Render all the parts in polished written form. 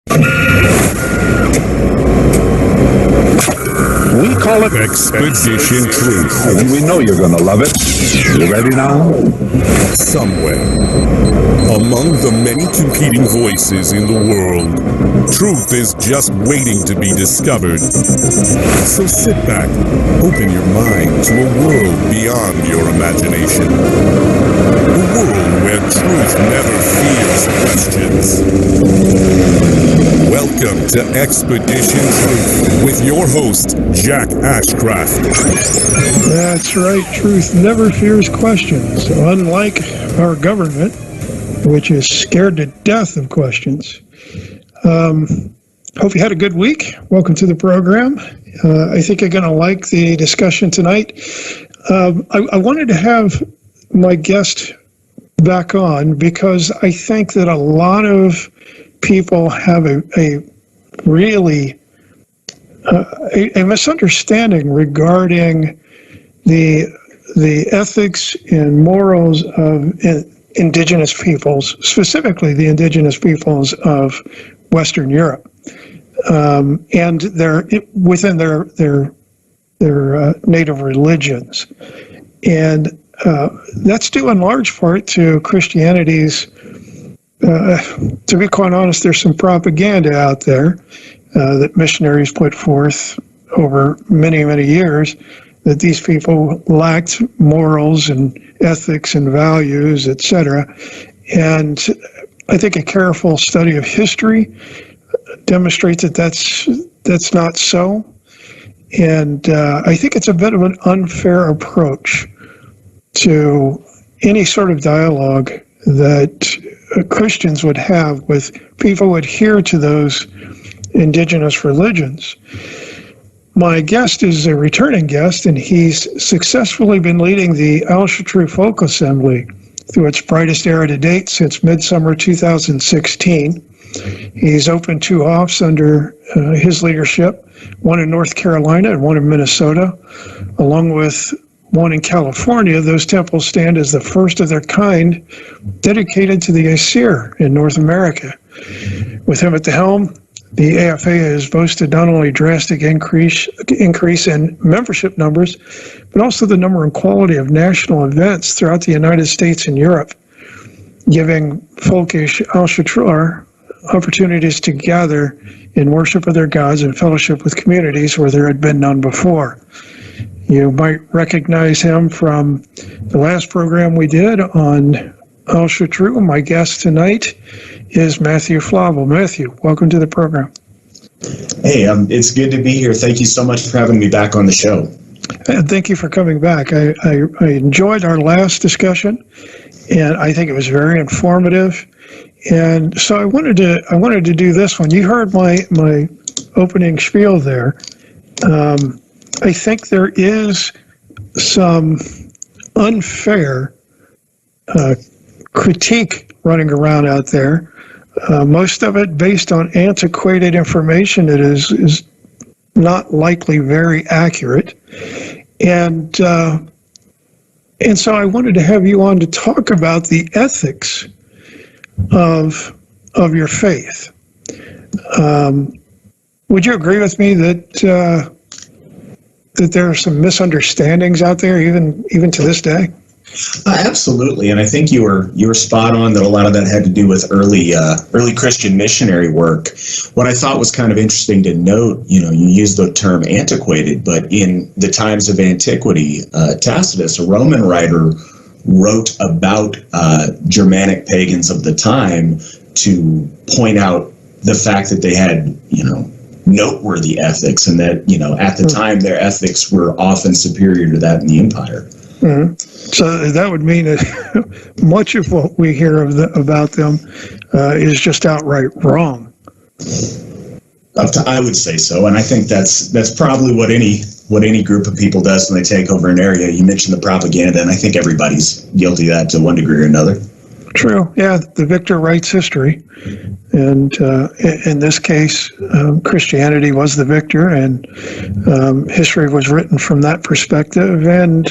We call it Expedition Truth. And we know you're gonna love it. You ready now? Somewhere, among the many competing voices in the world, truth is just waiting to be discovered. So sit back, open your mind to a world beyond your imagination. A world where truth never fears questions. Welcome to Expedition Truth with your host, Jack Ashcraft. That's right. Truth never fears questions, unlike our government, which is scared to death of questions. Hope you had a good week. Welcome to the program. I think you're going to like the discussion tonight. I wanted to have my guest back on because I think that a lot of people have a really a misunderstanding regarding the ethics and morals of indigenous peoples, specifically the indigenous peoples of Western Europe, and within their native religions, and that's due in large part to Christianity's. To be quite honest, there's some propaganda out there that missionaries put forth over many, many years that these people lacked morals and ethics and values, etc. And I think a careful study of history demonstrates that that's not so. And I think it's a bit of an unfair approach to any sort of dialogue that Christians would have with people who adhere to those indigenous religions. My guest is a returning guest, and he's successfully been leading the Alsherjaragothi Folk Assembly through its brightest era to date since midsummer 2016. He's opened 2 offs under his leadership, one in North Carolina and one in Minnesota, along with one in California. Those temples stand as the first of their kind dedicated to the Asir in North America. With him at the helm, the AFA has boasted not only drastic increase in membership numbers, but also the number and quality of national events throughout the United States and Europe, giving folkish Alsherjar opportunities to gather in worship of their gods and fellowship with communities where there had been none before. You might recognize him from the last program we did on Alsherjaragothi. My guest tonight is Matthew Flavel. Matthew, welcome to the program. Hey, it's good to be here. Thank you so much for having me back on the show. And thank you for coming back. I enjoyed our last discussion, and I think it was very informative. And so I wanted to do this one. You heard my opening spiel there. I think there is some unfair critique running around out there. Most of it based on antiquated information that is not likely very accurate. And so I wanted to have you on to talk about the ethics of your faith. Would you agree with me that there are some misunderstandings out there, even to this day? Absolutely, and I think you were spot on that a lot of that had to do with early Christian missionary work. What I thought was kind of interesting to note, you used the term antiquated, but in the times of antiquity, Tacitus, a Roman writer, wrote about Germanic pagans of the time to point out the fact that they had, noteworthy ethics, and that, at the time their ethics were often superior to that in the empire. Mm-hmm. So that would mean that much of what we hear about them is just outright wrong. I would say so, and I think that's probably what any group of people does when they take over an area. You mentioned the propaganda, and I think everybody's guilty of that to one degree or another. True. Yeah, the victor writes history, and in this case, Christianity was the victor, and history was written from that perspective. And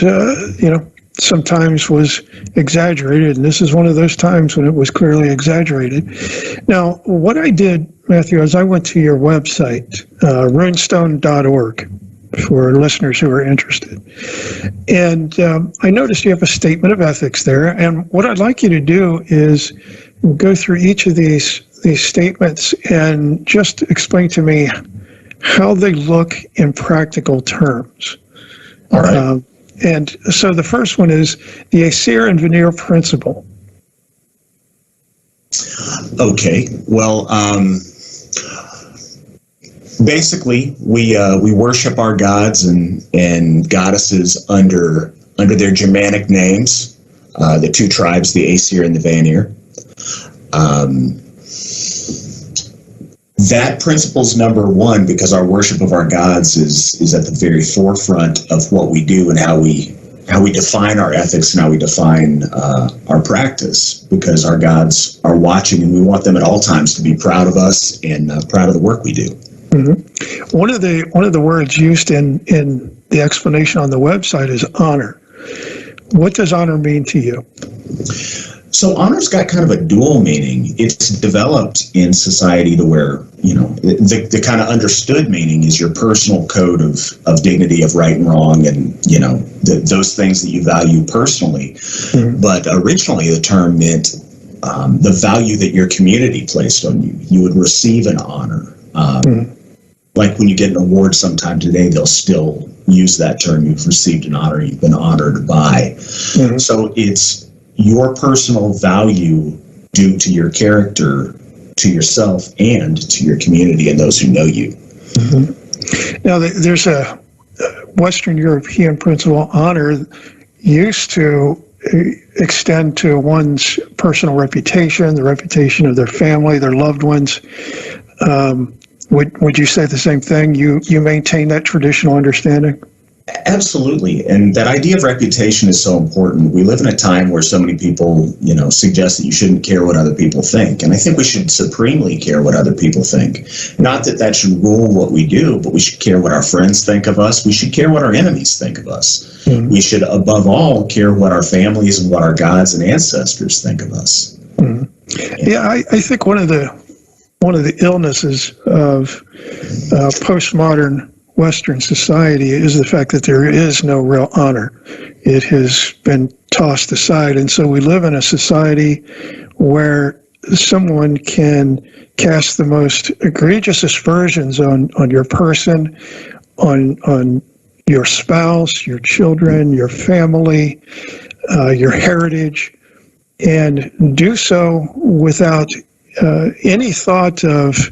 sometimes was exaggerated, and this is one of those times when it was clearly exaggerated. Now, what I did, Matthew, is I went to your website, runestone.org, for listeners who are interested. And I noticed you have a statement of ethics there. And what I'd like you to do is go through each of these statements and just explain to me how they look in practical terms. All right. And so the first one is the Acer and Veneer principle. Okay. Well, basically, we worship our gods and goddesses under their Germanic names, the two tribes, the Aesir and the Vanir. That principle's number one because our worship of our gods is at the very forefront of what we do and how we define our ethics and how we define our practice, because our gods are watching and we want them at all times to be proud of us and proud of the work we do. Mm-hmm. One of the words used in the explanation on the website is honor. What does honor mean to you? So honor's got kind of a dual meaning. It's developed in society to where, the kind of understood meaning is your personal code of dignity, of right and wrong, and, those things that you value personally. Mm-hmm. But originally the term meant the value that your community placed on you. You would receive an honor. Like when you get an award sometime today, they'll still use that term. You've received an honor. You've been honored by. Mm-hmm. So it's your personal value due to your character, to yourself, and to your community and those who know you. Mm-hmm. Now, there's a Western European principle. Honor used to extend to one's personal reputation, the reputation of their family, their loved ones. Would you say the same thing? You maintain that traditional understanding? Absolutely. And that idea of reputation is so important. We live in a time where so many people, suggest that you shouldn't care what other people think. And I think we should supremely care what other people think. Not that should rule what we do, but we should care what our friends think of us. We should care what our enemies think of us. Mm-hmm. We should, above all, care what our families and what our gods and ancestors think of us. Mm-hmm. Yeah, I think one of the illnesses of postmodern Western society is the fact that there is no real honor. It has been tossed aside. And so we live in a society where someone can cast the most egregious aspersions on your person, on your spouse, your children, your family, your heritage, and do so without any thought of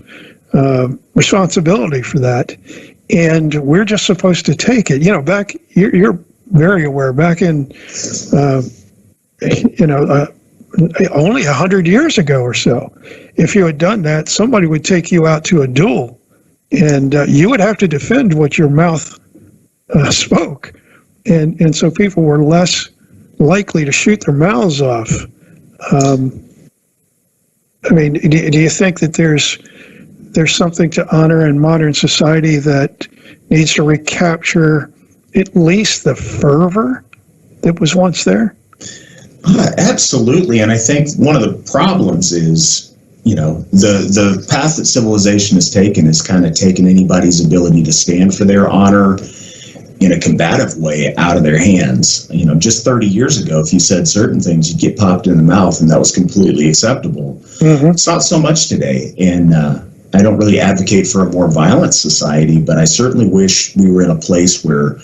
responsibility for that. And we're just supposed to take it. You're very aware, back in, only 100 years ago or so, if you had done that, somebody would take you out to a duel, and you would have to defend what your mouth spoke. And so people were less likely to shoot their mouths off. Do you think that there's something to honor in modern society that needs to recapture at least the fervor that was once there? Absolutely. And I think one of the problems is, the path that civilization has taken is kind of taken anybody's ability to stand for their honor in a combative way out of their hands. Just 30 years ago, if you said certain things, you'd get popped in the mouth, and that was completely acceptable. Mm-hmm. It's not so much today. And I don't really advocate for a more violent society, but I certainly wish we were in a place where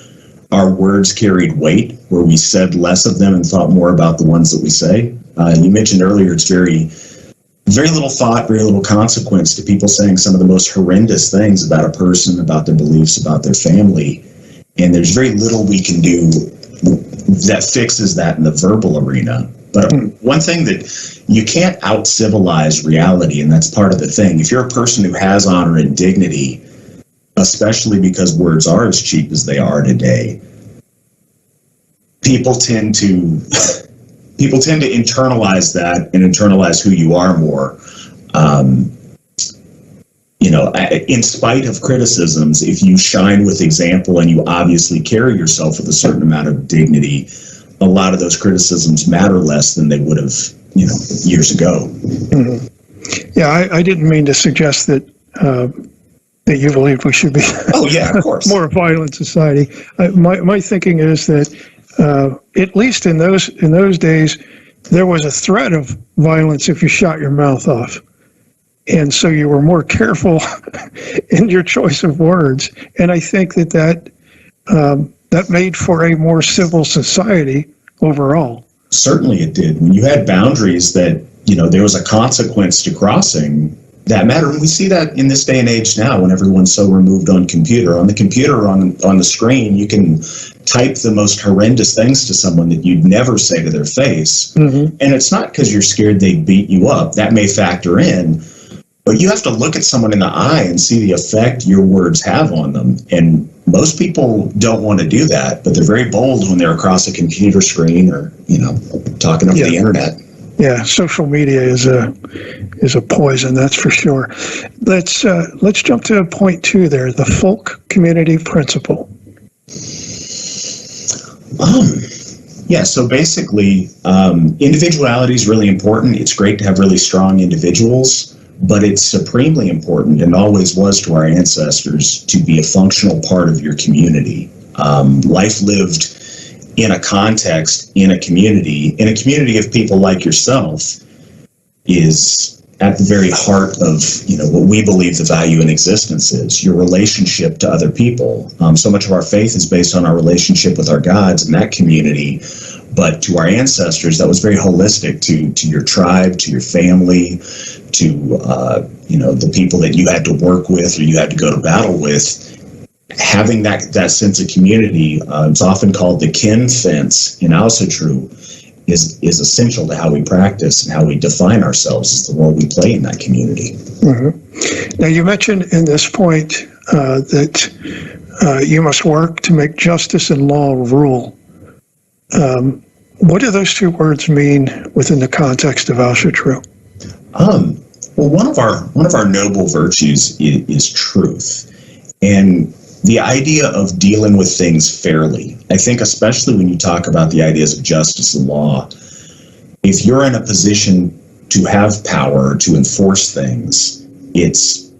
our words carried weight, where we said less of them and thought more about the ones that we say. You mentioned earlier, it's very little thought, very little consequence to people saying some of the most horrendous things about a person, about their beliefs, about their family. And there's very little we can do that fixes that in the verbal arena. But one thing that you can't out-civilize reality, and that's part of the thing. If you're a person who has honor and dignity, especially because words are as cheap as they are today, people tend to internalize that and internalize who you are more. In spite of criticisms, if you shine with example and you obviously carry yourself with a certain amount of dignity, a lot of those criticisms matter less than they would have, years ago. Mm-hmm. Yeah, I didn't mean to suggest that that you believe we should be Oh, yeah, of course. more violent society. My thinking is that at least in those days, there was a threat of violence if you shot your mouth off. And so you were more careful in your choice of words. And I think that made for a more civil society overall. Certainly it did. When you had boundaries that, there was a consequence to crossing, that mattered. And we see that in this day and age now when everyone's so removed on computer. On the computer, on the screen, you can type the most horrendous things to someone that you'd never say to their face. Mm-hmm. And it's not because you're scared they beat you up. That may factor in. But you have to look at someone in the eye and see the effect your words have on them. And most people don't want to do that, but they're very bold when they're across a computer screen or, talking over the internet. Yeah, social media is a poison, that's for sure. Let's jump to point 2 there, the folk community principle. Yeah, so basically, individuality is really important. It's great to have really strong individuals, but it's supremely important, and always was to our ancestors, to be a functional part of your community. Life lived in a context, in a community of people like yourself, is at the very heart of what we believe the value in existence is, your relationship to other people. So much of our faith is based on our relationship with our gods in that community, but to our ancestors, that was very holistic to your tribe, to your family, to the people that you had to work with or you had to go to battle with. Having that sense of community, it's often called the kin fence in Alsherjaragothi, is essential to how we practice and how we define ourselves as the role we play in that community. Mm-hmm. Now, you mentioned in this point that you must work to make justice and law rule. What do those 2 words mean within the context of Alsherjaragothi? Well, one of our noble virtues is truth, and the idea of dealing with things fairly. I think especially when you talk about the ideas of justice and law, if you're in a position to have power to enforce things, it's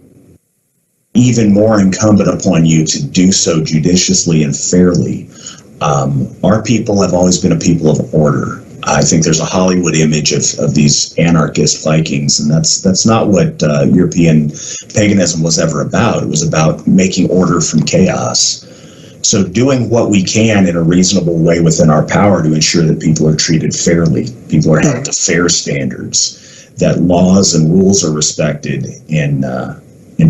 even more incumbent upon you to do so judiciously and fairly. Our people have always been a people of order. I think there's a Hollywood image of these anarchist Vikings, and that's not what European paganism was ever about. It was about making order from chaos. So doing what we can in a reasonable way within our power to ensure that people are treated fairly, people are held to fair standards, that laws and rules are respected, and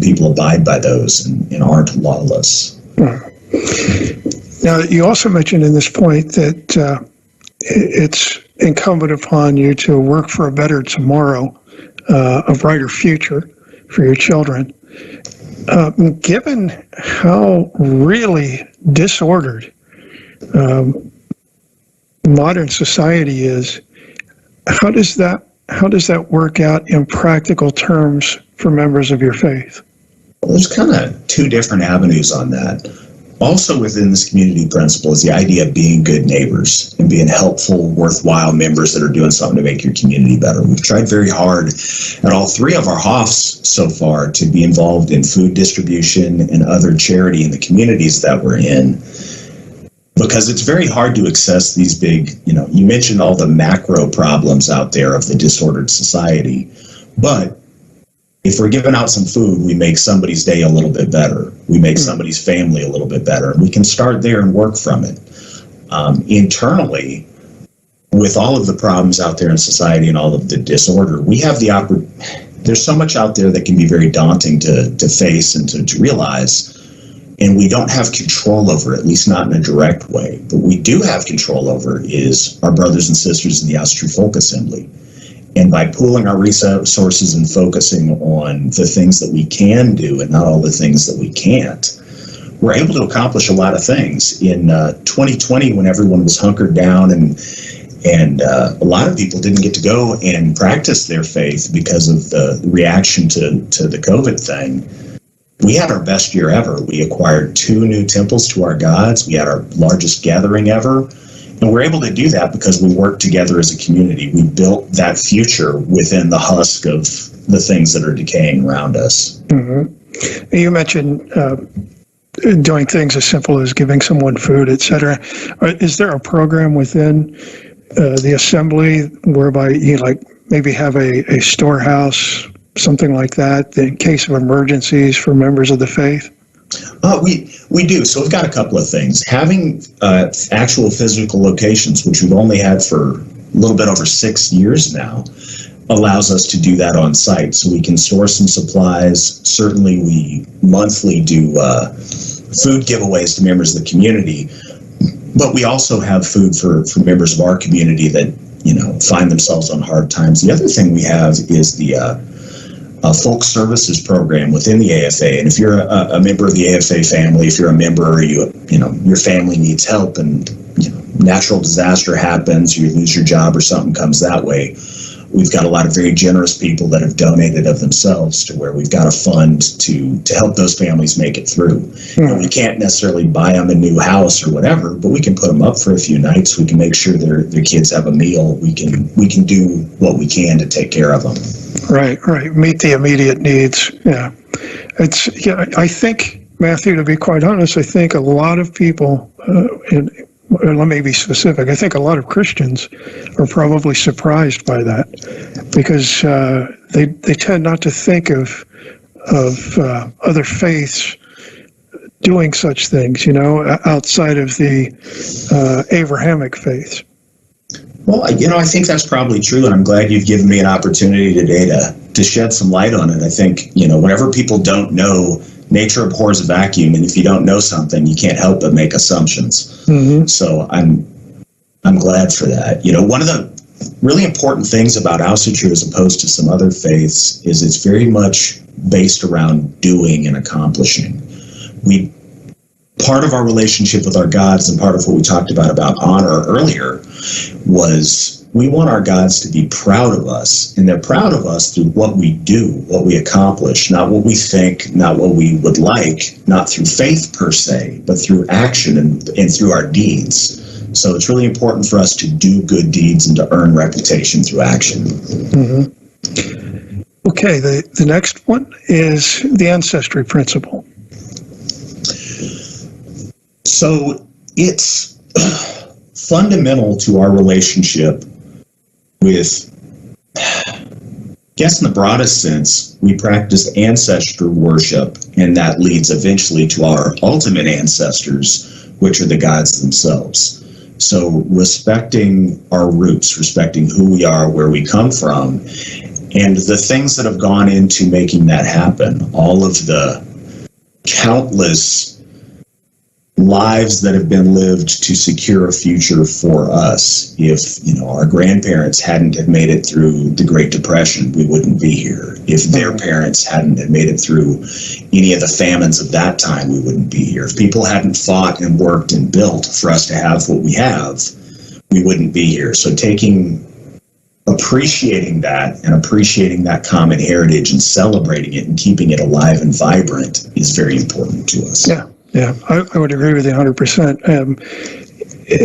people abide by those and aren't lawless. Now, you also mentioned in this point that it's incumbent upon you to work for a better tomorrow, a brighter future for your children. Given how really disordered modern society is, how does that work out in practical terms for members of your faith? Well, there's kind of 2 different avenues on that. Also within this community principle is the idea of being good neighbors and being helpful, worthwhile members that are doing something to make your community better. We've tried very hard at all 3 of our Hofs so far to be involved in food distribution and other charity in the communities that we're in, because it's very hard to access these big, you mentioned all the macro problems out there of the disordered society, but if we're giving out some food, we make somebody's day a little bit better. We make somebody's family a little bit better. We can start there and work from it. Internally, with all of the problems out there in society and all of the disorder, we have the there's so much out there that can be very daunting to face and to realize, and we don't have control over, at least not in a direct way. But we do have control over is our brothers and sisters in the Ancestry Folk Assembly. And by pooling our resources and focusing on the things that we can do and not all the things that we can't, we're able to accomplish a lot of things. In 2020, when everyone was hunkered down and a lot of people didn't get to go and practice their faith because of the reaction to the COVID thing, we had our best year ever. We acquired 2 new temples to our gods. We had our largest gathering ever. And we're able to do that because we work together as a community. We built that future within the husk of the things that are decaying around us. Mm-hmm. You mentioned doing things as simple as giving someone food, etc. Is there a program within the assembly whereby you maybe have a storehouse, something like that, in case of emergencies for members of the faith? We do. So we've got a couple of things. Having actual physical locations, which we've only had for a little bit over 6 years now, allows us to do that on site. So we can source some supplies. Certainly we monthly do food giveaways to members of the community, but we also have food for members of our community that, find themselves on hard times. The other thing we have is the folk services program within the AFA. And if you're a member of the AFA family, if you're a member or your family needs help and natural disaster happens, or you lose your job or something comes that way, we've got a lot of very generous people that have donated of themselves to where we've got a fund to help those families make it through. And we can't necessarily buy them a new house or whatever, but we can put them up for a few nights. We can make sure their kids have a meal. We can do what we can to take care of them. Right. Meet the immediate needs. Yeah. I think, Matthew, to be quite honest, I think a lot of people, let me be specific, I think a lot of Christians are probably surprised by that because they tend not to think of other faiths doing such things, outside of the Abrahamic faiths. Well, I think that's probably true, and I'm glad you've given me an opportunity today to shed some light on it. I think, whenever people don't know, nature abhors a vacuum, and if you don't know something, you can't help but make assumptions. Mm-hmm. So I'm glad for that. One of the really important things about Alsherjaragothi as opposed to some other faiths is it's very much based around doing and accomplishing. Part of our relationship with our gods and part of what we talked about honor earlier was we want our gods to be proud of us, and they're proud of us through what we do, what we accomplish, not what we think, not what we would like, not through faith per se, but through action and through our deeds. So it's really important for us to do good deeds and to earn reputation through action. Mm-hmm. Okay, the next one is the ancestry principle. So it's fundamental to our relationship with, I guess in the broadest sense, we practice ancestor worship, and that leads eventually to our ultimate ancestors, which are the gods themselves. So respecting our roots, respecting who we are, where we come from, and the things that have gone into making that happen, all of the countless lives that have been lived to secure a future for us. If our grandparents hadn't have made it through the Great Depression, we wouldn't be here. If their parents hadn't have made it through any of the famines of that time, we wouldn't be here. If people hadn't fought and worked and built for us to have what we have, we wouldn't be here. So appreciating that common heritage and celebrating it and keeping it alive and vibrant is very important to us. Yeah, I would agree with you 100%.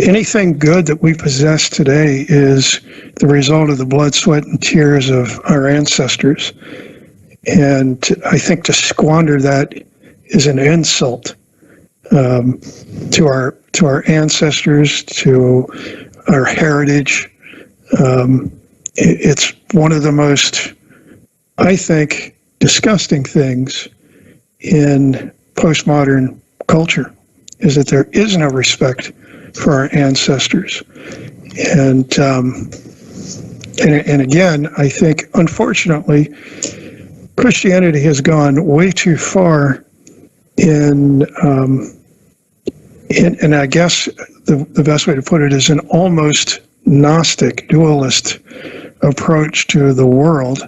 Anything good that we possess today is the result of the blood, sweat, and tears of our ancestors. And I think to squander that is an insult to our ancestors, to our heritage. It's one of the most, I think, disgusting things in postmodern culture is that there is no respect for our ancestors. And again, I think, unfortunately, Christianity has gone way too far in I guess the best way to put it is an almost Gnostic, dualist approach to the world,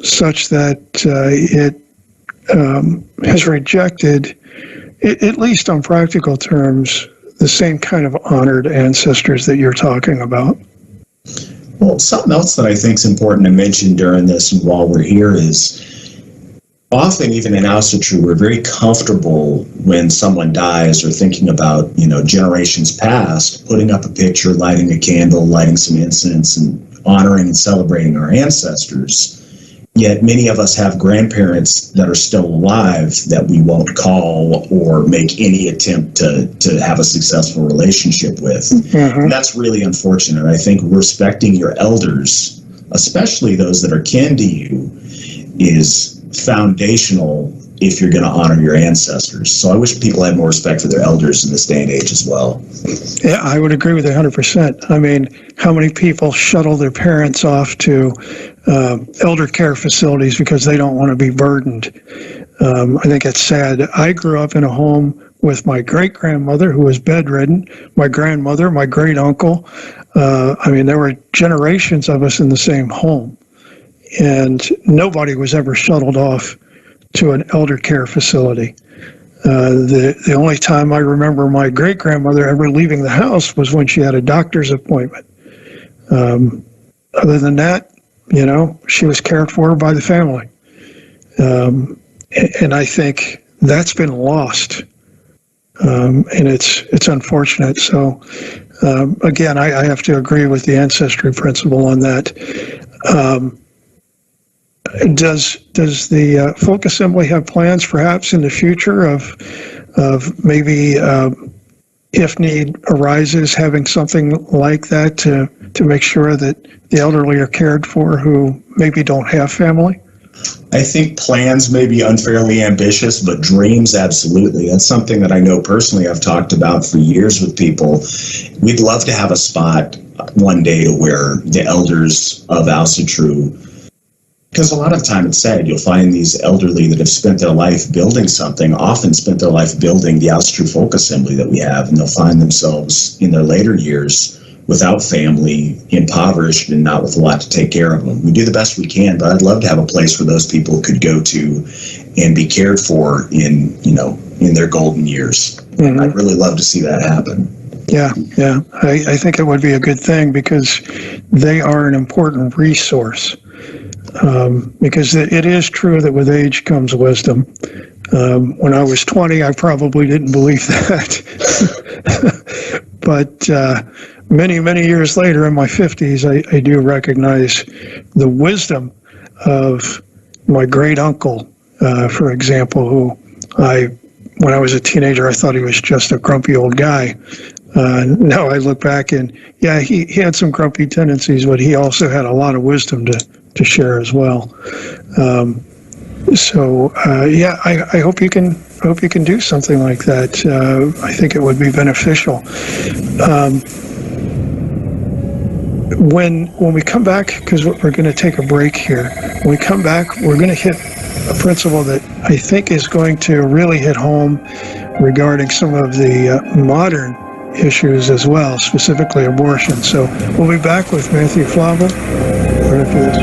such that it has rejected, at least on practical terms, the same kind of honored ancestors that you're talking about. Well, something else that I think is important to mention during this and while we're here is often, even in Ancestry, we're very comfortable when someone dies or thinking about, generations past, putting up a picture, lighting a candle, lighting some incense, and honoring and celebrating our ancestors. Yet many of us have grandparents that are still alive that we won't call or make any attempt to have a successful relationship with. Mm-hmm. And that's really unfortunate. I think respecting your elders, especially those that are kin to you, is foundational if you're going to honor your ancestors. So I wish people had more respect for their elders in this day and age as well. Yeah, I would agree with 100%. I mean, how many people shuttle their parents off to elder care facilities because they don't want to be burdened? I think it's sad. I grew up in a home with my great-grandmother who was bedridden, my grandmother, my great-uncle. There were generations of us in the same home. And nobody was ever shuttled off to an elder care facility. The only time I remember my great-grandmother ever leaving the house was when she had a doctor's appointment. Other than that, she was cared for by the family. And I think that's been lost. And it's unfortunate. So, again, I have to agree with the ancestry principle on that. Does the folk assembly have plans perhaps in the future of maybe if need arises having something like that to make sure that the elderly are cared for who maybe don't have family? I think plans may be unfairly ambitious, but dreams, absolutely. That's something that I know personally I've talked about for years with people. We'd love to have a spot one day to where the elders of Alsherjaragothi, because a lot of the time it's sad, you'll find these elderly that have spent their life building something, often spent their life building the Ancestry Folk Assembly that we have, and they'll find themselves in their later years without family, impoverished, and not with a lot to take care of them. We do the best we can, but I'd love to have a place where those people could go to and be cared for in their golden years. Mm-hmm. I'd really love to see that happen. Yeah. I think it would be a good thing because they are an important resource. Because it is true that with age comes wisdom. When I was 20, I probably didn't believe that. But many, many years later, in my 50s, I do recognize the wisdom of my great-uncle, for example, who when I was a teenager, I thought he was just a grumpy old guy. Now I look back and, yeah, he had some grumpy tendencies, but he also had a lot of wisdom to share as well. I hope you can do something like that. I think it would be beneficial. When we come back, because we're going to take a break here, when we come back, we're going to hit a principle that I think is going to really hit home regarding some of the modern issues as well, specifically abortion. So we'll be back with Matthew Flavel right after this.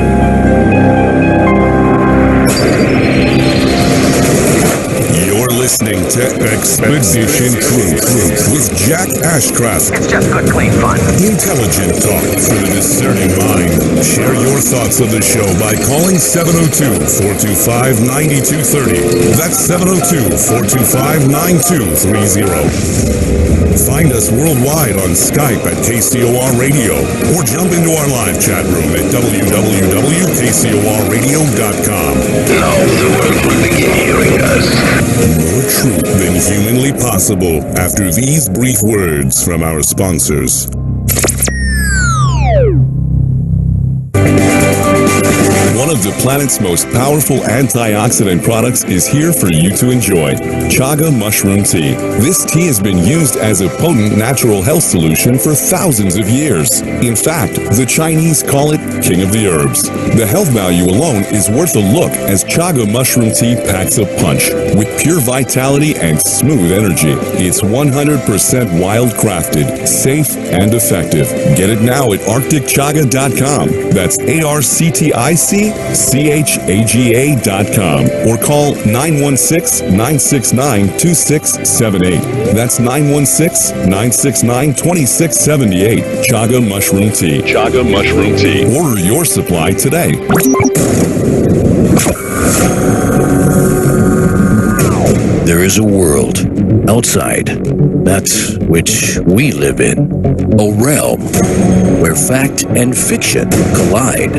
You're listening to Expedition Truth with Jack Ashcraft. It's just good, clean fun. Intelligent talk for the discerning mind. Share your thoughts of the show by calling 702-425-9230. That's 702-425-9230. Find us worldwide on Skype at KCOR Radio or jump into our live chat room at www.kcorradio.com. Now the world will begin hearing us. More truth than humanly possible after these brief words from our sponsors. One of the planet's most powerful antioxidant products is here for you to enjoy. Chaga mushroom tea. This tea has been used as a potent natural health solution for thousands of years. In fact, the Chinese call it king of the herbs. The health value alone is worth a look as Chaga mushroom tea packs a punch with pure vitality and smooth energy. It's 100% wild crafted, safe, and effective. Get it now at arcticchaga.com. That's ARCTICCHAGA.com or call 916-969-2678. That's 916-969-2678. Chaga Mushroom Tea. Chaga Mushroom Tea. Order your supply today. There is a world outside that which we live in, a realm where fact and fiction collide.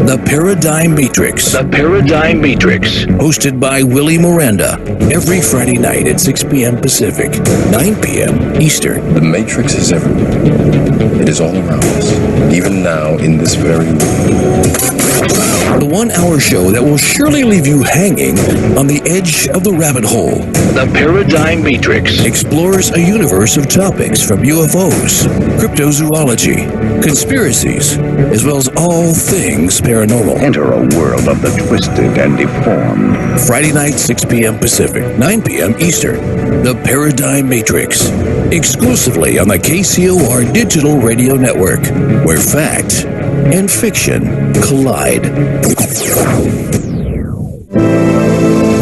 The Paradigm Matrix. The Paradigm Matrix. Hosted by Willie Miranda every Friday night at 6 p.m. Pacific, 9 p.m. Eastern. The Matrix is everywhere. It is all around us, even now in this very moment. The 1 hour show that will surely leave you hanging on the edge of the rabbit hole. The Paradigm Matrix explores a universe of topics from UFOs, cryptozoology, conspiracies, as well as all things paranormal. Enter a world of the twisted and deformed. Friday night, 6 p.m. Pacific, 9 p.m. Eastern. The Paradigm Matrix. Exclusively on the KCOR Digital Radio Network, where fact and fiction collide.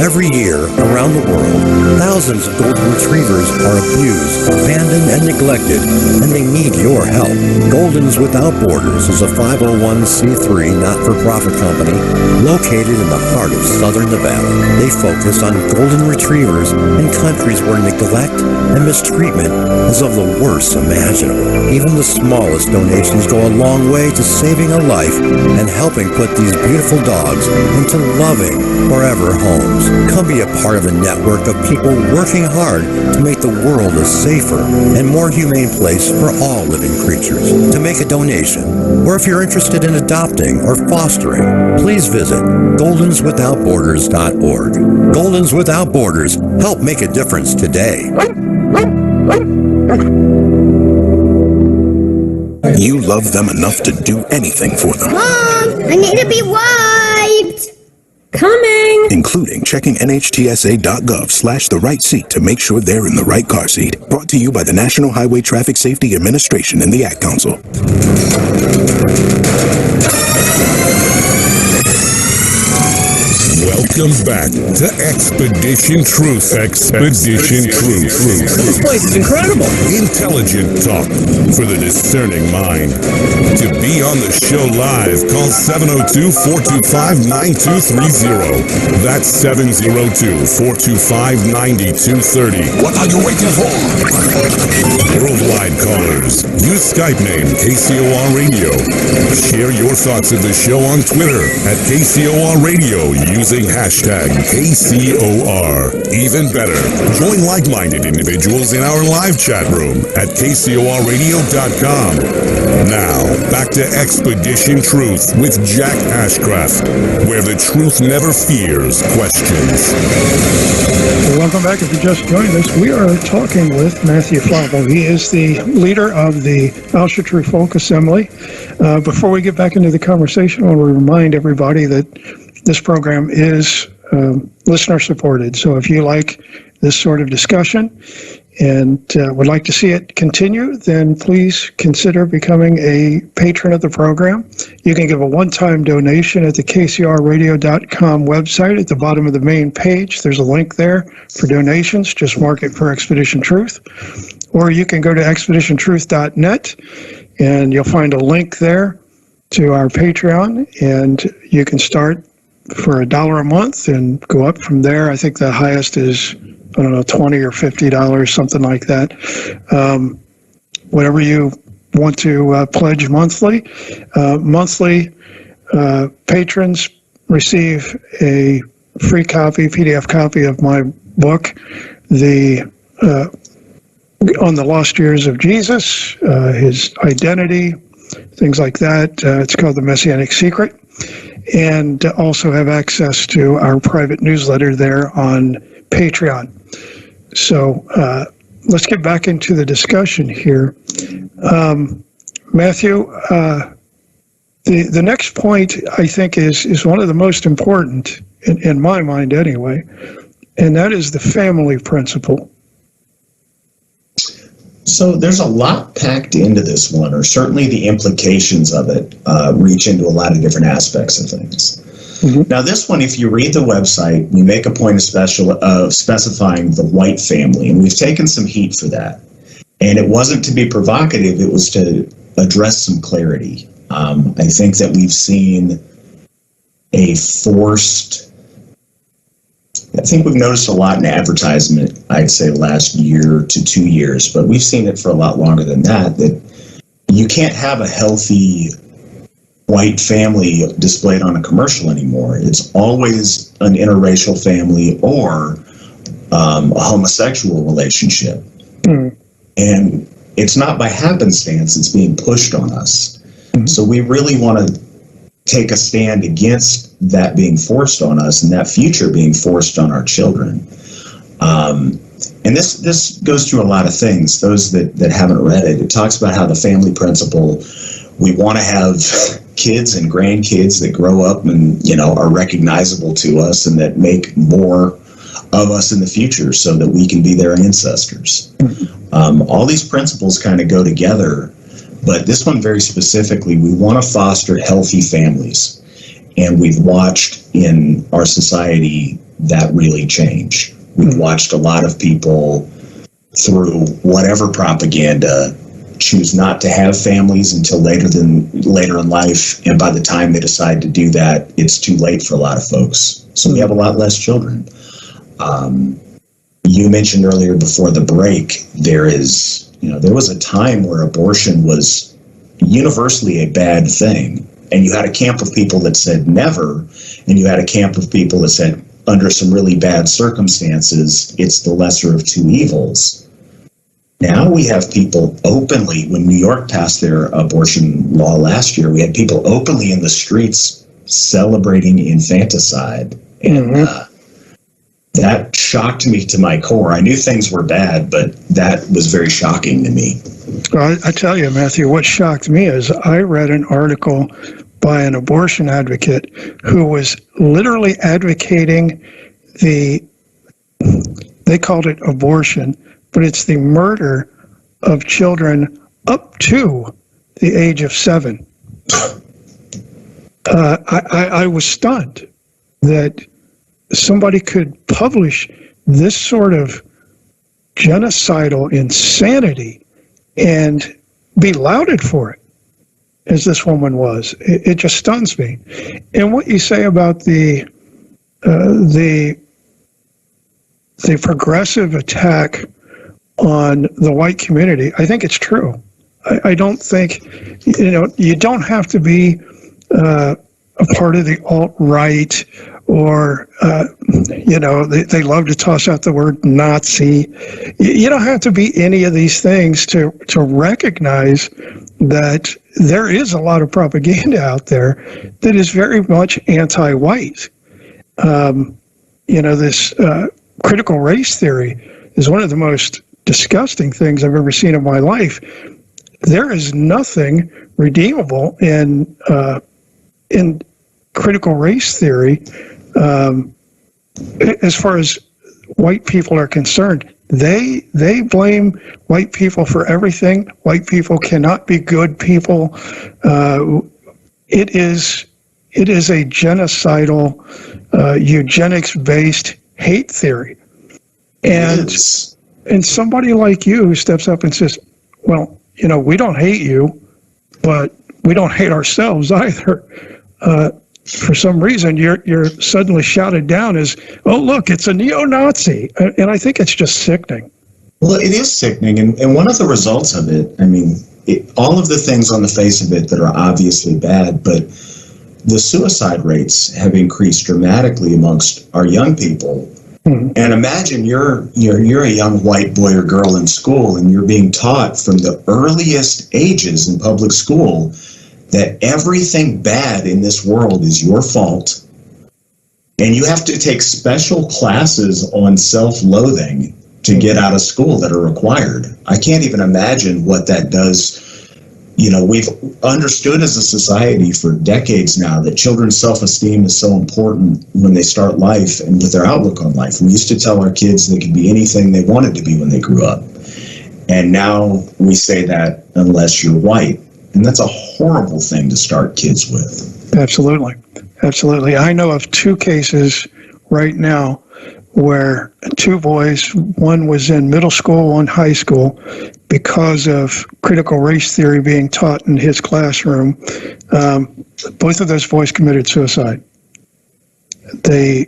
Every year, around the world, thousands of golden retrievers are abused, abandoned, and neglected, and they need your help. Goldens Without Borders is a 501c3 not-for-profit company located in the heart of southern Nevada. They focus on golden retrievers in countries where neglect and mistreatment is of the worst imaginable. Even the smallest donations go a long way to saving a life and helping put these beautiful dogs into loving, forever homes. Come be a part of a network of people working hard to make the world a safer and more humane place for all living creatures. To make a donation, or if you're interested in adopting or fostering, please visit goldenswithoutborders.org. Goldens Without Borders, help make a difference today. You love them enough to do anything for them. Mom, I need to be wiped. Coming! Including checking nhtsa.gov/the right seat to make sure they're in the right car seat. Brought to you by the National Highway Traffic Safety Administration and the Ad Council. Welcome back to Expedition Truth. Expedition Truth. This place is incredible. Intelligent talk for the discerning mind. To be on the show live, call 702-425-9230. That's 702-425-9230. What are you waiting for? Worldwide callers, use Skype name KCOR Radio. Share your thoughts of the show on Twitter at KCOR Radio using hashtag KCOR. Even better, join like-minded individuals in our live chat room at KCORradio.com. Now, back to Expedition Truth with Jack Ashcraft, where the truth never fears questions. Welcome back. If you just joined us, we are talking with Matthew Flavel. He is the leader of the Alsherjaragothi Folk Assembly. Before we get back into the conversation, I want to remind everybody that this program is listener supported. So if you like this sort of discussion and would like to see it continue, then please consider becoming a patron of the program. You can give a one-time donation at the KCRradio.com website. At the bottom of the main page, there's a link there for donations. Just mark it for Expedition Truth. Or you can go to expeditiontruth.net, and you'll find a link there to our Patreon, and you can start for $1 a month and go up from there. I think the highest is, I don't know, $20 or $50, something like that. Whatever you want to pledge monthly. Monthly patrons receive a free copy, PDF copy of my book, on the lost years of Jesus, his identity, things like that. It's called The Messianic Secret. And also have access to our private newsletter there on Patreon. So let's get back into the discussion here. Matthew, the next point, I think, is one of the most important, in my mind anyway, and that is the family principle. So there's a lot packed into this one, or certainly the implications of it reach into a lot of different aspects of things. Mm-hmm. Now this one, if you read the website, we make a point of specifying the white family, and we've taken some heat for that. And it wasn't to be provocative, it was to address some clarity. I think that we've seen a forced I think we've noticed a lot in advertisement, I'd say last year to 2 years, but we've seen it for a lot longer than that, that you can't have a healthy white family displayed on a commercial anymore. It's always an interracial family or a homosexual relationship. And it's not by happenstance, it's being pushed on us. So we really want to take a stand against that being forced on us and that future being forced on our children. And this goes through a lot of things. Those that haven't read it, it talks about how the family principle, we want to have kids and grandkids that grow up and, you know, are recognizable to us and that make more of us in the future so that we can be their ancestors. All these principles kind of go together, but this one very specifically, we want to foster healthy families. And we've watched in our society that really change. We've watched a lot of people through whatever propaganda choose not to have families until later in life, and by the time they decide to do that, it's too late for a lot of folks. So we have a lot less children. You mentioned earlier before the break, there was a time where abortion was universally a bad thing, and you had a camp of people that said never, and you had a camp of people that said under some really bad circumstances, it's the lesser of two evils. Now we have people openly, when New York passed their abortion law last year, we had people openly in the streets celebrating infanticide. And that shocked me to my core. I knew things were bad, but that was very shocking to me. Well, I tell you, Matthew, what shocked me is I read an article by an abortion advocate who was literally advocating they called it abortion, but it's the murder of children up to the age of 7. I was stunned that somebody could publish this sort of genocidal insanity and be lauded for it, as this woman was. It just stuns me. And what you say about the progressive attack on the white community, I think it's true. I don't think, you don't have to be a part of the alt-right or, they love to toss out the word Nazi. You don't have to be any of these things to recognize that there is a lot of propaganda out there that is very much anti-white. This critical race theory is one of the most disgusting things I've ever seen in my life. There is nothing redeemable in critical race theory as far as white people are concerned. They blame white people for everything. White people cannot be good people. It is a genocidal, eugenics-based hate theory. And somebody like you who steps up and says, well, we don't hate you, but we don't hate ourselves either. For some reason, you're suddenly shouted down as, oh, look, it's a neo-Nazi. And I think it's just sickening. Well, it is sickening. And one of the results of it, all of the things on the face of it that are obviously bad, but the suicide rates have increased dramatically amongst our young people. And imagine you're a young white boy or girl in school, and you're being taught from the earliest ages in public school that everything bad in this world is your fault. And you have to take special classes on self-loathing to get out of school that are required. I can't even imagine what that does. We've understood as a society for decades now that children's self-esteem is so important when they start life and with their outlook on life. We used to tell our kids they could be anything they wanted to be when they grew up. And now we say that unless you're white. And that's a horrible thing to start kids with. Absolutely. Absolutely. I know of 2 cases right now where 2 boys, one was in middle school, one high school, because of critical race theory being taught in his classroom. Both of those boys committed suicide. They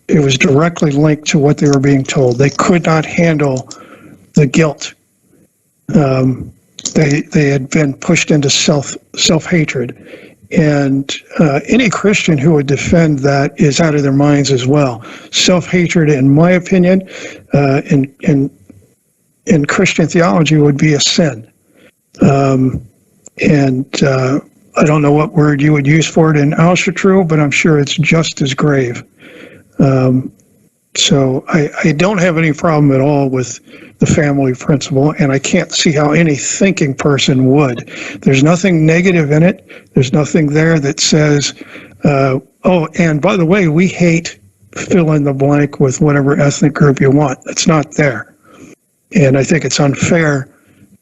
it was directly linked to what they were being told. They could not handle the guilt. They had been pushed into self-hatred. And any Christian who would defend that is out of their minds as well. Self-hatred, in my opinion, in Christian theology would be a sin. I don't know what word you would use for it in Alsherjaragothi, but I'm sure it's just as grave. So I don't have any problem at all with the family principle, and I can't see how any thinking person would. There's nothing negative in it. There's nothing there that says, oh, and by the way, we hate fill in the blank with whatever ethnic group you want. It's not there. And I think it's unfair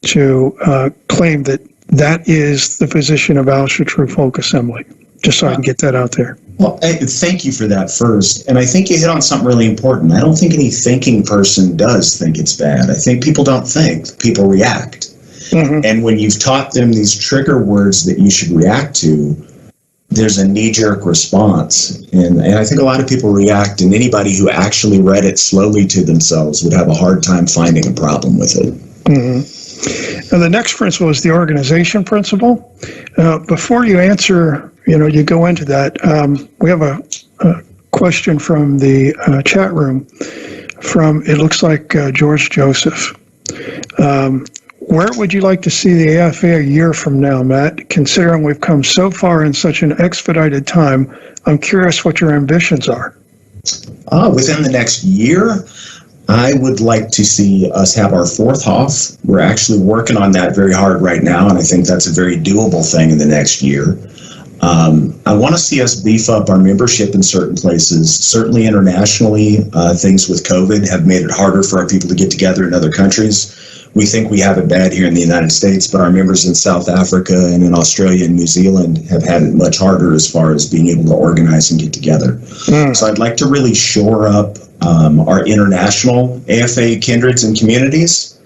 to claim that that is the position of Alsherjaragothi Folk Assembly, just so I can get that out there. Well, thank you for that first. And I think you hit on something really important. I don't think any thinking person does think it's bad. I think people don't think, people react. Mm-hmm. And when you've taught them these trigger words that you should react to, there's a knee-jerk response. And I think a lot of people react, and anybody who actually read it slowly to themselves would have a hard time finding a problem with it. Mm-hmm. And the next principle is the organization principle. Before you answer, you go into that, we have a question from the chat room from, it looks like George Joseph. Where would you like to see the AFA a year from now, Matt? Considering we've come so far in such an expedited time, I'm curious what your ambitions are. Within the next year, I would like to see us have our fourth HOF. We're actually working on that very hard right now, and I think that's a very doable thing in the next year. I want to see us beef up our membership in certain places. Certainly internationally, things with COVID have made it harder for our people to get together in other countries. We think we have it bad here in the United States, but our members in South Africa and in Australia and New Zealand have had it much harder as far as being able to organize and get together. So I'd like to really shore up our international AFA kindreds and communities.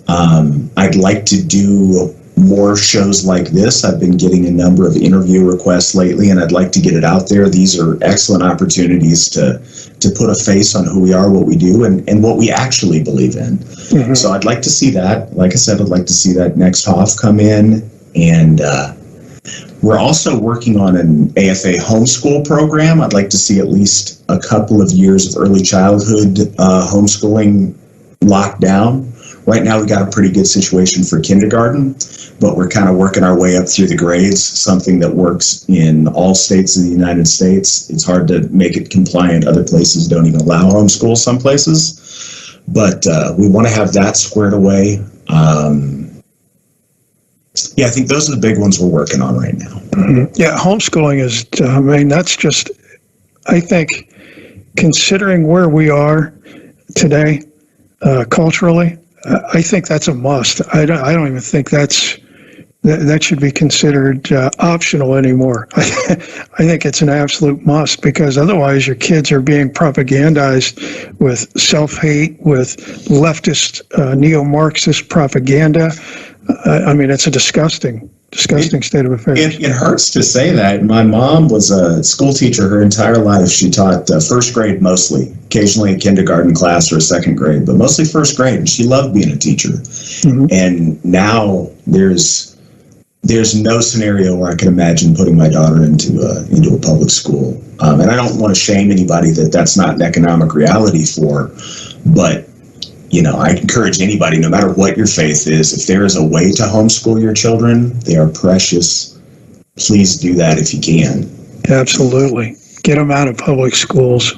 I'd like to do more shows like this. I've been getting a number of interview requests lately, and I'd like to get it out there. These are excellent opportunities to put a face on who we are, what we do, and what we actually believe in. Mm-hmm. So I'd like to see that. Like I said, I'd like to see that next HOF come in. And we're also working on an AFA homeschool program. I'd like to see at least a couple of years of early childhood homeschooling locked down. Right now, we got a pretty good situation for kindergarten, but we're kind of working our way up through the grades, something that works in all states of the United States. It's hard to make it compliant. Other places don't even allow homeschool, some places. But we want to have that squared away. Yeah, I think those are the big ones we're working on right now. Mm-hmm. Yeah, homeschooling is, that's just, I think, considering where we are today culturally, I think that's a must. I don't even think that should be considered optional anymore. I think it's an absolute must, because otherwise your kids are being propagandized with self-hate, with leftist neo-Marxist propaganda. It's a disgusting state of affairs. It hurts to say that. My mom was a school teacher her entire life. She taught first grade mostly, occasionally a kindergarten class or a second grade, but mostly first grade. And she loved being a teacher. Mm-hmm. And now there's no scenario where I can imagine putting my daughter into a public school. And I don't want to shame anybody that's not an economic reality for, but I encourage anybody, no matter what your faith is, if there is a way to homeschool your children, they are precious. Please do that if you can. Absolutely. Get them out of public schools.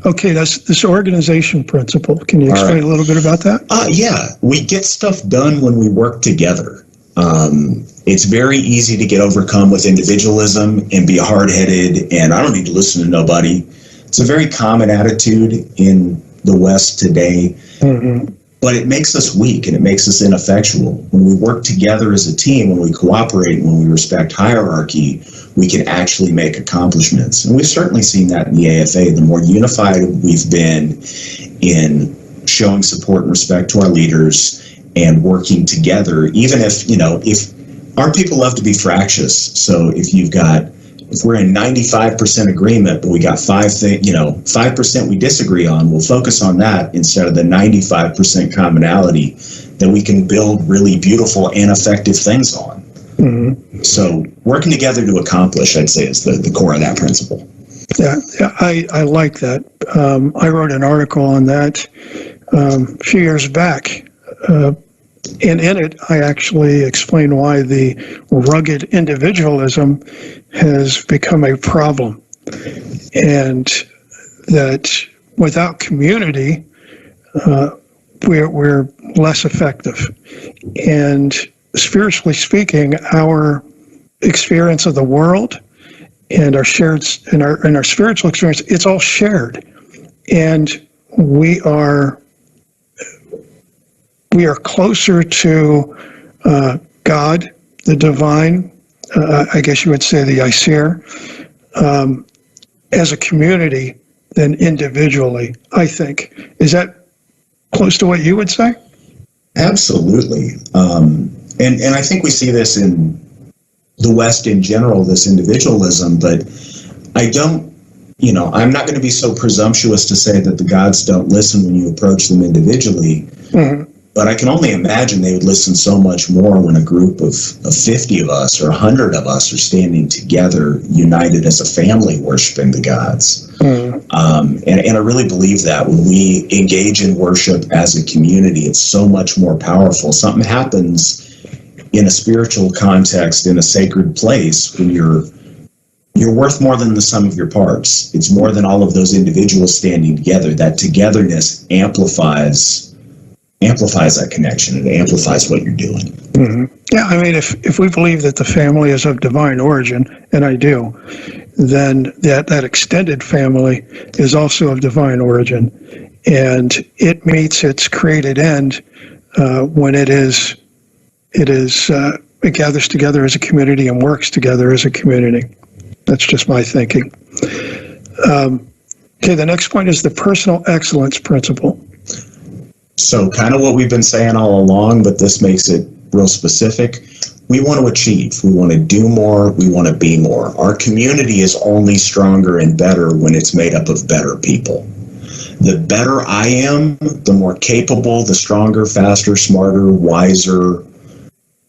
Okay, that's this organization principle. Can you explain a little bit about that? Yeah, we get stuff done when we work together. It's very easy to get overcome with individualism and be hard-headed, and I don't need to listen to nobody. It's a very common attitude in the West today. Mm-hmm. But it makes us weak and it makes us ineffectual. When we work together as a team, when we cooperate, when we respect hierarchy, we can actually make accomplishments. And we've certainly seen that in the AFA. The more unified we've been in showing support and respect to our leaders and working together, even if our people love to be fractious. So if you've got if we're in 95% agreement, but we got 5% we disagree on, we'll focus on that instead of the 95% commonality that we can build really beautiful and effective things on. Mm-hmm. So working together to accomplish, I'd say, is the core of that principle. Yeah, I like that. I wrote an article on that a few years back. And in it, I actually explain why the rugged individualism has become a problem, and that without community, we're less effective. And spiritually speaking, our experience of the world and our spiritual experience, it's all shared, and we are closer to God, the divine, I guess you would say the Aesir, as a community than individually, I think. Is that close to what you would say? Absolutely. And I think we see this in the West in general, this individualism, but I'm not going to be so presumptuous to say that the gods don't listen when you approach them individually. Mm-hmm. But I can only imagine they would listen so much more when a group of 50 of us or 100 of us are standing together, united as a family, worshiping the gods. Mm. And I really believe that when we engage in worship as a community, it's so much more powerful. Something happens in a spiritual context, in a sacred place, when you're worth more than the sum of your parts. It's more than all of those individuals standing together. That togetherness amplifies that connection. It amplifies what you're doing. Mm-hmm. Yeah, I mean, if we believe that the family is of divine origin, and I do, then that extended family is also of divine origin, and it meets its created end when it gathers together as a community and works together as a community. That's just my thinking. Okay, the next point is the personal excellence principle. So kind of what we've been saying all along, but this makes it real specific. We want to achieve. We want to do more. We want to be more. Our community is only stronger and better when it's made up of better people. The better I am, the more capable, the stronger, faster, smarter, wiser,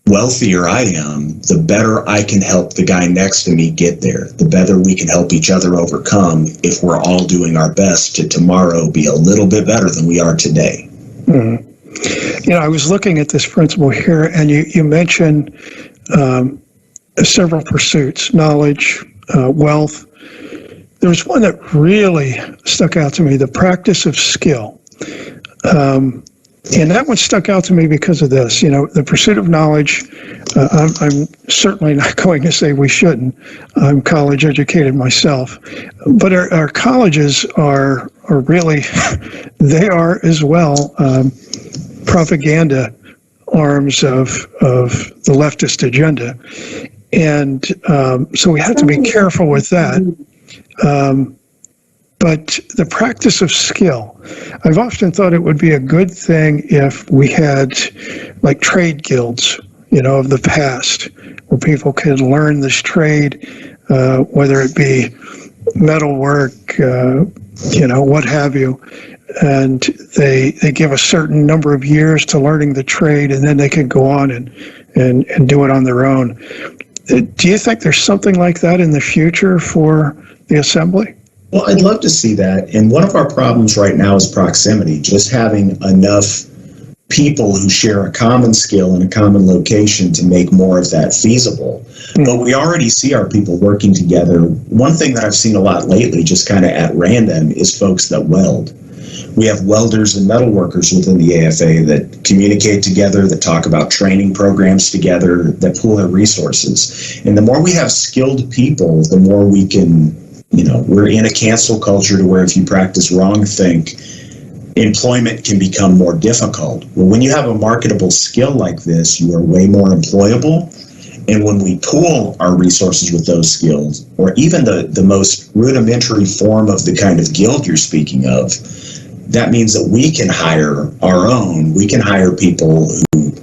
wealthier I am, the better I can help the guy next to me get there. The better we can help each other overcome if we're all doing our best to tomorrow be a little bit better than we are today. Mm-hmm. I was looking at this principle here, and you mentioned several pursuits: knowledge, wealth. There was one that really stuck out to me: the practice of skill. And that one stuck out to me because of this. The pursuit of knowledge. I'm certainly not going to say we shouldn't. I'm college educated myself, but our colleges are really, they are as well propaganda arms of the leftist agenda, and so we have to be careful with that. But the practice of skill, I've often thought it would be a good thing if we had like trade guilds, of the past, where people could learn this trade, whether it be metalwork, what have you, and they give a certain number of years to learning the trade, and then they can go on and do it on their own. Do you think there's something like that in the future for the assembly? Well, I'd love to see that. And one of our problems right now is proximity, just having enough people who share a common skill in a common location to make more of that feasible. Mm-hmm. But we already see our people working together. One thing that I've seen a lot lately, just kind of at random, is folks that weld. We have welders and metalworkers within the AFA that communicate together, that talk about training programs together, that pool their resources. And the more we have skilled people, the more we can, we're in a cancel culture to where if you practice wrongthink, employment can become more difficult. Well, when you have a marketable skill like this, you are way more employable. And when we pool our resources with those skills, or even the most rudimentary form of the kind of guild you're speaking of, that means that we can hire our own. We can hire people who,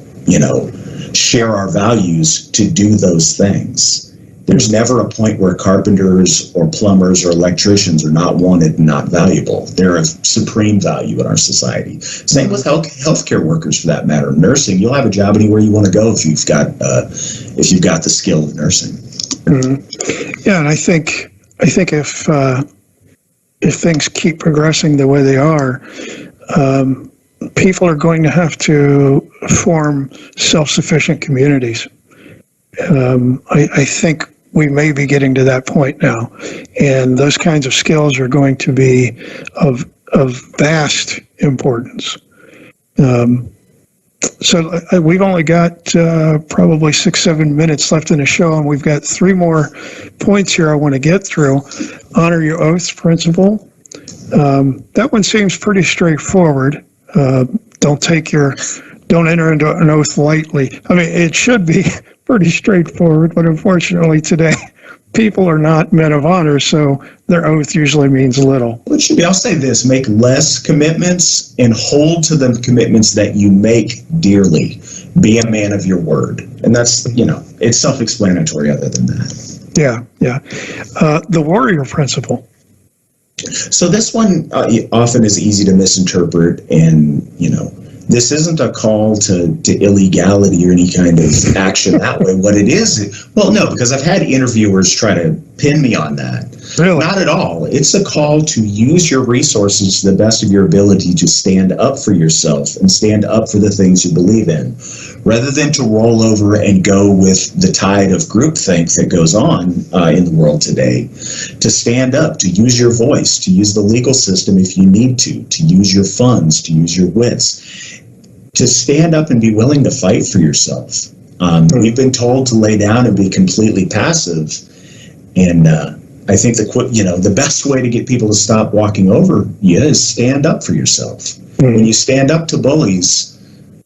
share our values to do those things. There's never a point where carpenters or plumbers or electricians are not wanted and not valuable. They're of supreme value in our society. Same with healthcare workers, for that matter. Nursing, you'll have a job anywhere you want to go if you've got the skill of nursing. Mm-hmm. Yeah, and I think if things keep progressing the way they are, people are going to have to form self-sufficient communities. I think we may be getting to that point now, and those kinds of skills are going to be of vast importance. So we've only got probably 6-7 minutes left in the show, and we've got 3 more points here I want to get through. Honor your oaths principle. That one seems pretty straightforward. Don't enter into an oath lightly. I mean, it should be pretty straightforward, but unfortunately today, people are not men of honor, so their oath usually means little. Well, it should be, I'll say this, make less commitments and hold to the commitments that you make dearly. Be a man of your word. And that's, it's self-explanatory other than that. Yeah. The warrior principle. So this one often is easy to misinterpret, and, this isn't a call to illegality or any kind of action that way. What it is, well, no, because I've had interviewers try to pin me on that. Really? Not at all. It's a call to use your resources to the best of your ability to stand up for yourself and stand up for the things you believe in, rather than to roll over and go with the tide of groupthink that goes on in the world today. To stand up, to use your voice, to use the legal system if you need to use your funds, to use your wits, to stand up and be willing to fight for yourself. We've been told to lay down and be completely passive, and I think the best way to get people to stop walking over you is stand up for yourself. When you stand up to bullies,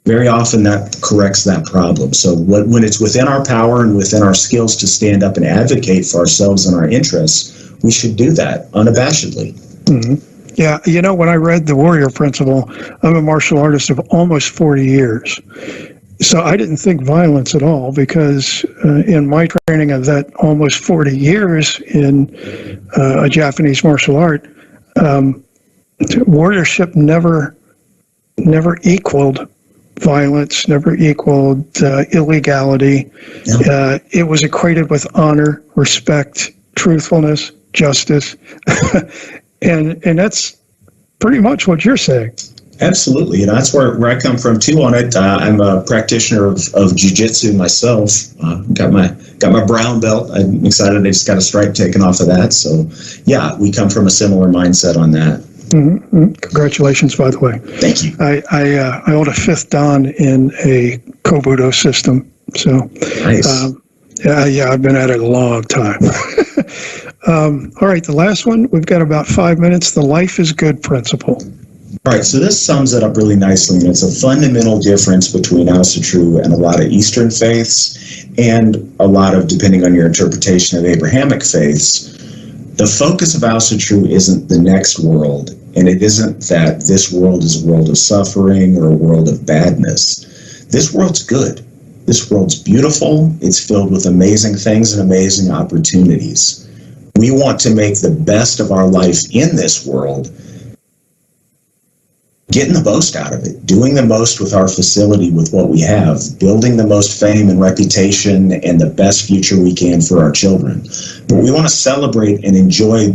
very often that corrects that problem. So when it's within our power and within our skills to stand up and advocate for ourselves and our interests, we should do that unabashedly. Mm-hmm. Yeah, when I read The Warrior Principle, I'm a martial artist of almost 40 years. So I didn't think violence at all, because in my training of that almost 40 years in a Japanese martial art, warriorship never equaled violence, never equaled illegality. Yeah. It was equated with honor, respect, truthfulness, justice. And that's pretty much what you're saying. Absolutely. That's where I come from too on it. I'm a practitioner of jiu-jitsu myself. Got my brown belt. I'm excited. I just got a stripe taken off of that. So yeah, we come from a similar mindset on that. Mm-hmm. Congratulations, by the way. Thank you. I hold a 5th dan in a Kobudo system. So nice. Yeah, I've been at it a long time. All right, the last one, we've got about 5 minutes. The life is good principle. All right, so this sums it up really nicely, and it's a fundamental difference between Ancestry and a lot of Eastern faiths and a lot of, depending on your interpretation of Abrahamic faiths. The focus of Ancestry isn't the next world, and it isn't that this world is a world of suffering or a world of badness. This world's good. This world's beautiful. It's filled with amazing things and amazing opportunities. We want to make the best of our life in this world, getting the most out of it, doing the most with our facility, with what we have, building the most fame and reputation and the best future we can for our children. But we want to celebrate and enjoy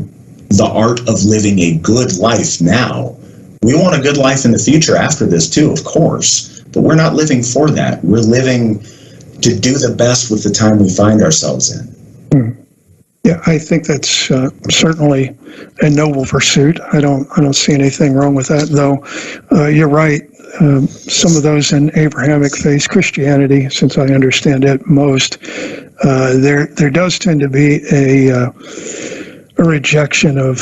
the art of living a good life now. We want a good life in the future after this too, of course, but we're not living for that. We're living to do the best with the time we find ourselves in. Yeah, I think that's certainly a noble pursuit. I don't see anything wrong with that, though. You're right. Some of those in Abrahamic faith, Christianity, since I understand it most, there does tend to be a rejection of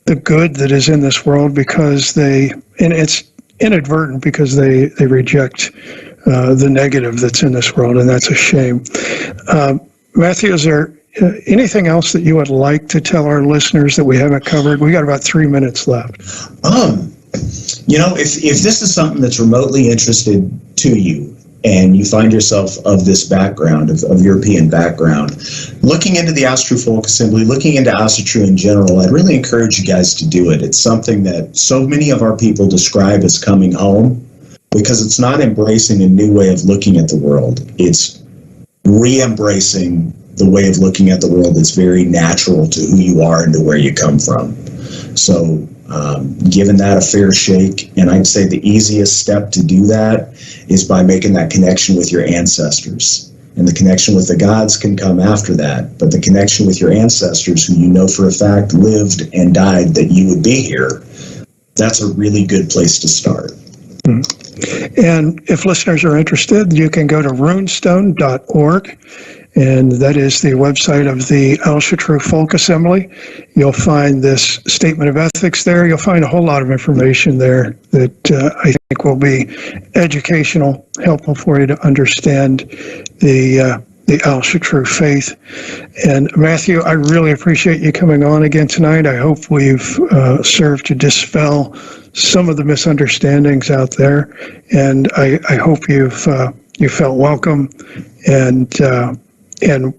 the good that is in this world, because and it's inadvertent, because they reject the negative that's in this world, and that's a shame. Matthew, is there anything else that you would like to tell our listeners that we haven't covered? We got about 3 minutes left. If this is something that's remotely interested to you, and you find yourself of this background, of European background, looking into the Alsherjaragothi Folk Assembly, looking into Ancestry in general, I'd really encourage you guys to do it. It's something that so many of our people describe as coming home, because it's not embracing a new way of looking at the world. It's re-embracing the way of looking at the world that's very natural to who you are and to where you come from. So giving that a fair shake, and I'd say the easiest step to do that is by making that connection with your ancestors. And the connection with the gods can come after that, but the connection with your ancestors, who you know for a fact lived and died that you would be here, that's a really good place to start. And if listeners are interested, you can go to runestone.org, and that is the website of the Alsherjaragothi Folk Assembly. You'll find this statement of ethics there. You'll find a whole lot of information there that I think will be educational, helpful for you to understand the Alsherjaragothi faith. And Matthew, I really appreciate you coming on again tonight. I hope we've served to dispel some of the misunderstandings out there, and I hope you felt welcome and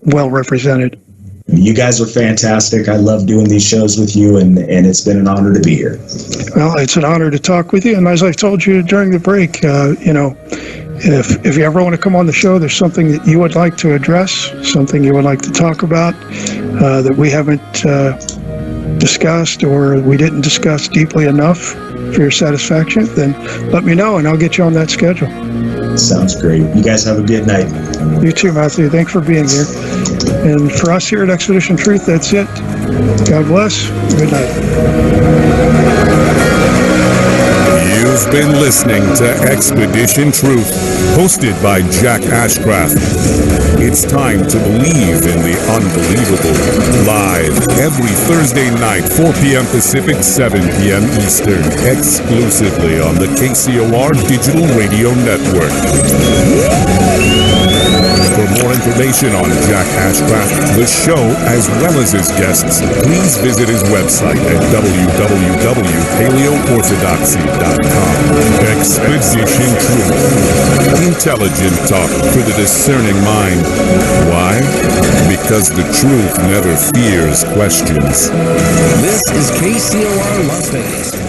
well represented. You guys are fantastic. I love doing these shows with you, and it's been an honor to be here. Well, it's an honor to talk with you, and as I told you during the break, if you ever want to come on the show, there's something that you would like to address, something you would like to talk about that we haven't discussed or we didn't discuss deeply enough for your satisfaction, then let me know and I'll get you on that schedule. Sounds great. You guys have a good night. You too, Matthew. Thanks for being here. And for us here at Expedition Truth, that's it. God bless. Good night. You've been listening to Expedition Truth, hosted by Jack Ashcraft. It's time to believe in the unbelievable. Live every Thursday night, 4 p.m. Pacific, 7 p.m. Eastern, exclusively on the KCOR Digital Radio Network. For more information on Jack Ashcraft, the show, as well as his guests, please visit his website at www.paleoorthodoxy.com. Expedition Truth. Intelligent talk for the discerning mind. Why? Because the truth never fears questions. This is KCOR Las Vegas.